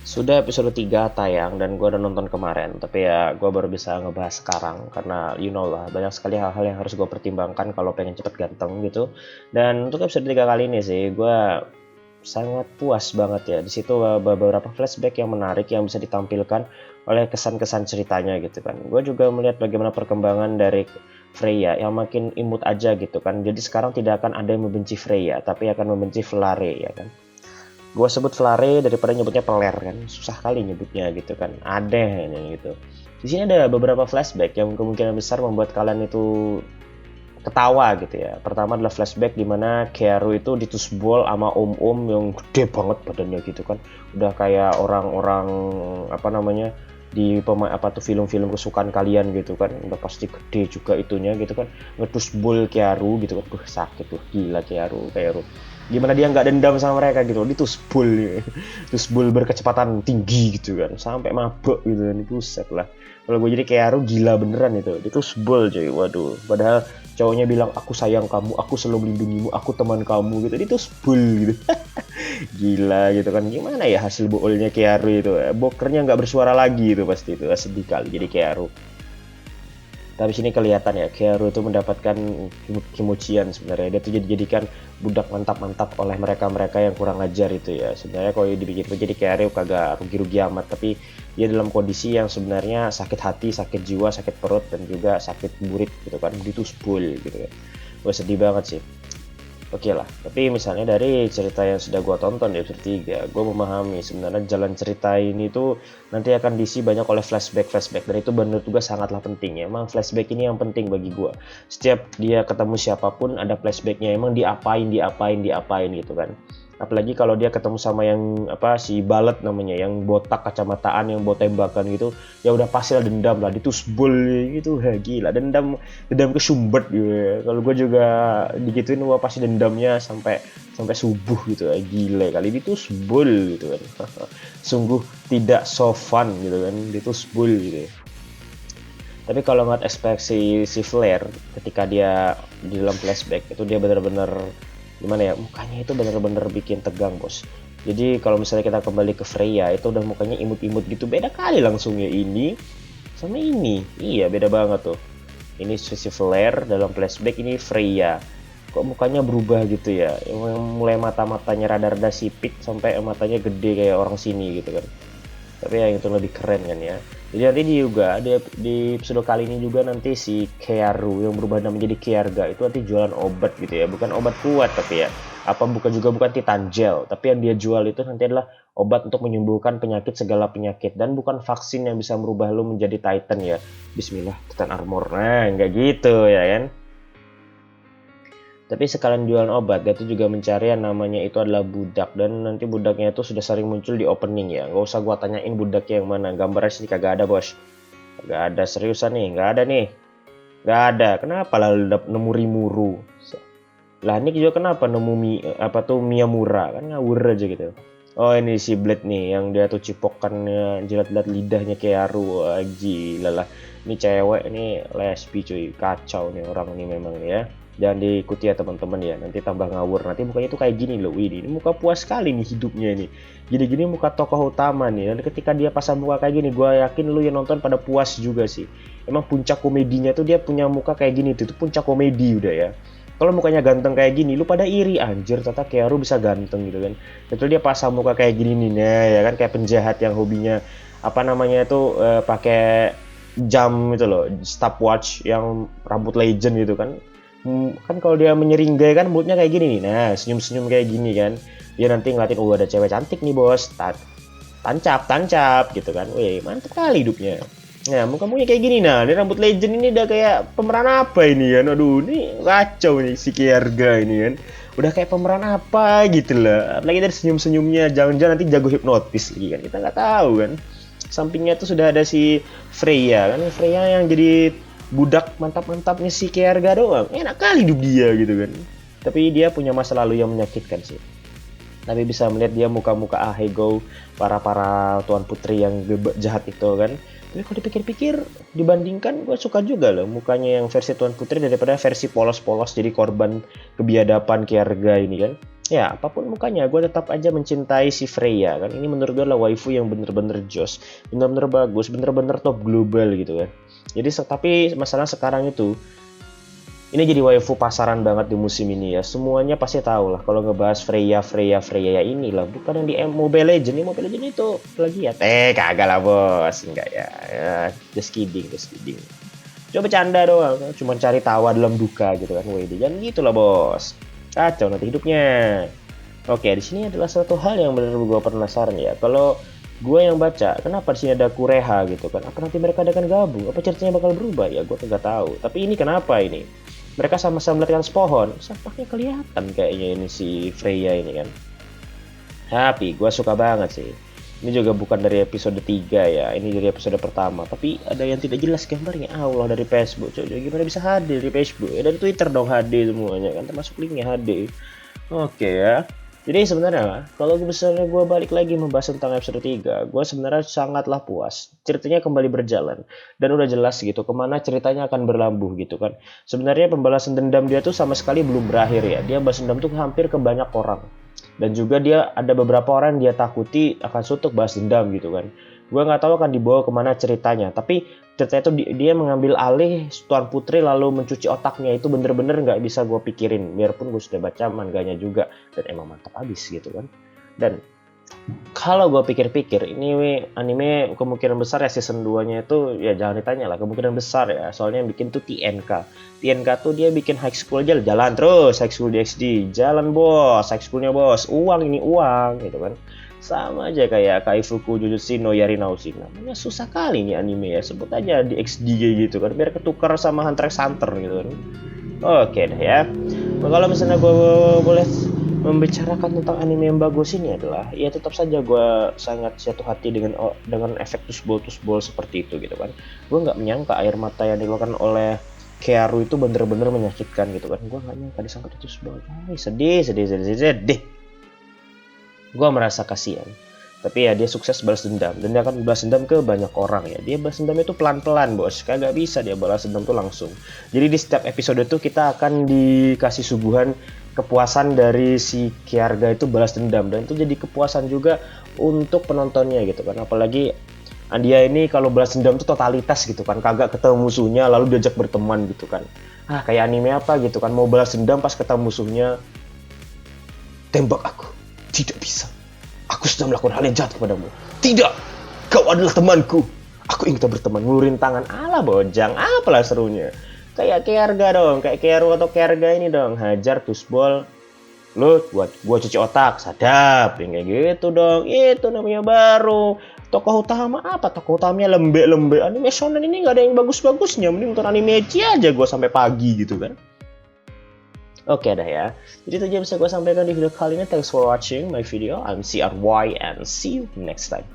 Sudah episode 3 tayang dan gue udah nonton kemarin, tapi ya gue baru bisa ngebahas sekarang karena you know lah, banyak sekali hal-hal yang harus gue pertimbangkan kalau pengen cepet ganteng gitu. Dan untuk episode 3 kali ini sih gue sangat puas banget ya. Di situ beberapa flashback yang menarik yang bisa ditampilkan oleh kesan-kesan ceritanya gitu kan. Gue juga melihat bagaimana perkembangan dari Freya yang makin imut aja gitu kan. Jadi sekarang tidak akan ada yang membenci Freya, tapi akan membenci Velare ya kan. Gue sebut Flare daripada nyebutnya peler kan, susah kali nyebutnya gitu kan, aneh gitu. Di sini ada beberapa flashback yang kemungkinan besar membuat kalian itu ketawa gitu ya. Pertama adalah flashback di mana Kearu itu ditusbol sama om-om yang gede banget badannya gitu kan, udah kayak orang-orang apa namanya di apa tuh film-film kesukaan kalian gitu kan, udah pasti gede juga itunya gitu kan, ngetusbol Kearu gitu kan. Sakit tuh, gila Kearu gimana dia nggak dendam sama mereka gitu, ditusbol ya. Tusbol berkecepatan tinggi gitu kan sampai mabuk gitu kan, itu set lah. Kalau gue jadi Kearu gila beneran itu, ditusbol cuy, waduh. Padahal cowoknya bilang aku sayang kamu, aku selalu melindungimu, aku teman kamu gitu, ditusbol gitu. Gila gitu kan, gimana ya hasil boolnya Kearu itu, bokernya nggak bersuara lagi itu, pasti itu sedih kali jadi Kearu. Tapi sini kelihatan ya Kearu itu mendapatkan kimucian sebenarnya, dia tuh dijadikan budak mantap-mantap oleh mereka-mereka yang kurang ajar itu ya. Sebenarnya kalau dipikir jadi Kearu kagak rugi-rugi amat, tapi dia dalam kondisi yang sebenarnya sakit hati, sakit jiwa, sakit perut, dan juga sakit burit gitu kan, ditusbul gitu ya. Gue sedih banget sih. Oke lah, tapi misalnya dari cerita yang sudah gue tonton di episode 3, gue memahami sebenarnya jalan cerita ini tuh nanti akan diisi banyak oleh flashback-flashback, dan itu benar juga sangatlah penting ya. Emang flashback ini yang penting bagi gue. Setiap dia ketemu siapapun ada flashbacknya, emang diapain gitu kan. Apalagi kalau dia ketemu sama yang apa si Balet namanya, yang botak kacamataan yang bawa tembakan gitu, ya udah pasti lah dendam lah, ditusbol gitu. Gila, dendam dendam ke sumber gitu ya. Kalau gue juga digituin gue pasti dendamnya sampai sampai subuh gitu ya. Gila kali ditusbol gitu kan. Sungguh tidak sopan gitu kan, ditusbol gitu ya. Tapi kalau ngeliat ekspresi si Flare ketika dia di dalam flashback itu, dia benar-benar gimana ya, mukanya itu benar-benar bikin tegang bos. Jadi kalau misalnya kita kembali ke Freya itu udah mukanya imut-imut gitu, beda kali langsungnya ini sama ini. Iya beda banget tuh. Ini si Flare dalam flashback, ini Freya. Kok mukanya berubah gitu ya, yang mulai mata-matanya rada-rada sipit sampai matanya gede kayak orang sini gitu kan. Tapi yang itu lebih keren kan ya. Jadi nanti juga di episode kali ini juga nanti si Kearu yang berubah nama menjadi Kearga itu nanti jualan obat gitu ya, bukan obat kuat tapi ya, apa bukan juga bukan Titan Gel, tapi yang dia jual itu nanti adalah obat untuk menyembuhkan penyakit, segala penyakit, dan bukan vaksin yang bisa merubah lo menjadi Titan ya. Bismillah, Titan Armor, nah nggak gitu ya kan. Tapi sekalian jualan obat, dia tuh juga mencari yang namanya itu adalah budak, dan nanti budaknya itu sudah sering muncul di opening ya. Nggak usah gua tanyain budaknya yang mana, gambarnya sini kagak ada bos. Kagak ada, seriusan nih, nggak ada nih. Nggak ada, kenapa lah nemu Rimuru? Lah ini juga kenapa nemu apa tuh Miyamura, kan ngawur aja gitu. Oh ini si Blade nih, yang dia tuh cipokannya, jilat-jilat lidahnya kayak Aru, gila lah. Ini cewek, ini lesbi cuy, kacau nih orang ini memang ya. Jangan diikuti ya teman-teman ya, nanti tambah ngawur. Nanti mukanya tuh kayak gini loh, ini muka puas sekali nih hidupnya nih. Gini-gini muka tokoh utama nih, dan ketika dia pasang muka kayak gini, gue yakin lu yang nonton pada puas juga sih. Emang puncak komedinya tuh dia punya muka kayak gini tuh puncak komedi udah ya. Kalau mukanya ganteng kayak gini, lu pada iri anjir, ternyata Kearu bisa ganteng gitu kan. Betul, dia pasang muka kayak gini nih, nah, ya kan, kayak penjahat yang hobinya apa namanya itu pakai jam itu loh, stopwatch yang rambut legend gitu kan. Kan kalau dia menyeringai kan mulutnya kayak gini nih. Nah, senyum-senyum kayak gini kan. Dia nanti ngeliatin, oh ada cewek cantik nih bos. Tancap, tancap gitu kan. Wih, mantep kali hidupnya. Nah, muka-mukanya kayak gini. Nah, ini rambut legend ini udah kayak pemeran apa ini kan. Aduh, ini kacau nih si Kiarga ini kan. Udah kayak pemeran apa gitu lah. Apalagi dari senyum-senyumnya. Jangan-jangan nanti jago hipnotis lagi kan. Kita nggak tahu kan. Sampingnya tuh sudah ada si Freya kan. Freya yang jadi budak mantap-mantapnya si Kiarga doang. Enak kali hidup dia gitu kan. Tapi dia punya masa lalu yang menyakitkan sih. Tapi bisa melihat dia muka-muka Ahego, para tuan putri yang jahat itu kan. Tapi kalau dipikir-pikir, dibandingkan gue suka juga loh mukanya yang versi tuan putri daripada versi polos-polos jadi korban kebiadaban Kiarga ini kan. Ya, apapun mukanya, gue tetap aja mencintai si Freya kan. Ini menurut gue adalah waifu yang bener-bener jos, bener-bener bagus, bener-bener top global gitu kan. Jadi tapi masalah sekarang itu, ini jadi waifu pasaran banget di musim ini ya. Semuanya pasti tahu lah kalau ngebahas Freya ya inilah. Bukan yang di Mobile Legends. Ini Mobile Legends itu plagiat. Kagak lah bos. Enggak ya. Just kidding, just kidding. Coba bercanda doang. Cuma cari tawa dalam duka gitu kan. WD. Jangan gitu lah bos. Kacau nanti hidupnya. Oke, di sini adalah satu hal yang benar-benar gue penasaran ya. Kalau gue yang baca, kenapa di sini ada Kureha gitu kan? Apa nanti mereka akan gabung? Apa ceritanya bakal berubah? Ya gue nggak tahu. Tapi ini kenapa ini? Mereka sama-sama melihatkan pohon. Sampaknya kelihatan kayaknya ini si Freya ini kan. Tapi gue suka banget sih. Ini juga bukan dari episode 3 ya. Ini dari episode pertama. Tapi ada yang tidak jelas gambarnya. Allah, dari Facebook. Coba gimana bisa HD dari Facebook? Ya dari Twitter dong HD semuanya kan. Termasuk linknya HD. Oke ya. Jadi sebenarnya kalau misalnya gue balik lagi membahas tentang episode 3, gue sebenarnya sangatlah puas. Ceritanya kembali berjalan dan udah jelas gitu kemana ceritanya akan berlabuh gitu kan. Sebenarnya pembalasan dendam dia tuh sama sekali belum berakhir ya. Dia balas dendam tuh hampir ke banyak orang. Dan juga dia ada beberapa orang yang dia takuti akan suntuk balas dendam gitu kan. Gue nggak tahu akan dibawa kemana ceritanya. Tapi ceritanya itu dia mengambil alih Tuan Putri lalu mencuci otaknya, itu bener-bener nggak bisa gue pikirin. Biarpun gue sudah baca manganya juga dan emang mantap abis gitu kan. Dan kalau gue pikir-pikir ini anime kemungkinan besar ya season 2 nya itu ya jangan ditanya lah, kemungkinan besar ya, soalnya yang bikin tuh TNK tuh dia bikin high school aja jalan terus, high school DxD jalan bos, high schoolnya bos, uang ini uang gitu kan. Sama aja kayak Kaifuku Jujutsu no Yari Nausi, namanya susah kali nih anime ya, sebut aja di XD gitu kan biar ketukar sama Hunter x Hunter gitu kan. Oke deh ya. Nah, kalau misalnya gue boleh membicarakan tentang anime yang bagus ini adalah ya tetap saja gue sangat jatuh hati dengan efek tusbol seperti itu gitu kan. Gue nggak menyangka air mata yang dikeluarkan oleh Kearu itu bener-bener menyakitkan gitu kan. Gue nggak nyangka disangka tusbol. Sedih. Gue merasa kasihan. Tapi ya dia sukses balas dendam dan dia akan balas dendam ke banyak orang ya. Dia balas dendam itu pelan-pelan bos, kagak bisa dia balas dendam tuh langsung. Jadi di setiap episode tuh kita akan dikasih suguhan kepuasan dari si Kiarga itu balas dendam, dan itu jadi kepuasan juga untuk penontonnya gitu kan. Apalagi dia ini kalau balas dendam tuh totalitas gitu kan, kagak ketemu musuhnya lalu diajak berteman gitu kan. Kayak anime apa gitu kan, mau balas dendam pas ketemu musuhnya, tembak aku, tidak bisa. Aku sudah melakukan hal yang jahat kepadamu. Tidak, kau adalah temanku. Aku ingin kita berteman, ngulurin tangan. Alah bojang, apalah serunya. Kayak Kearga dong, kayak Kearu atau Kearga ini dong. Hajar tusbol, lu buat gua cuci otak, sadap. Yang kayak gitu dong, itu namanya baru. Tokoh utama apa? Tokoh utamanya lembek-lembek. Anime shonen ini gak ada yang bagus-bagusnya. Mending nonton anime aja gua sampai pagi gitu kan. Oke dah ya. Jadi itu aja bisa gue sampaikan di video kali ini. Thanks for watching my video. I'm CRY and see you next time.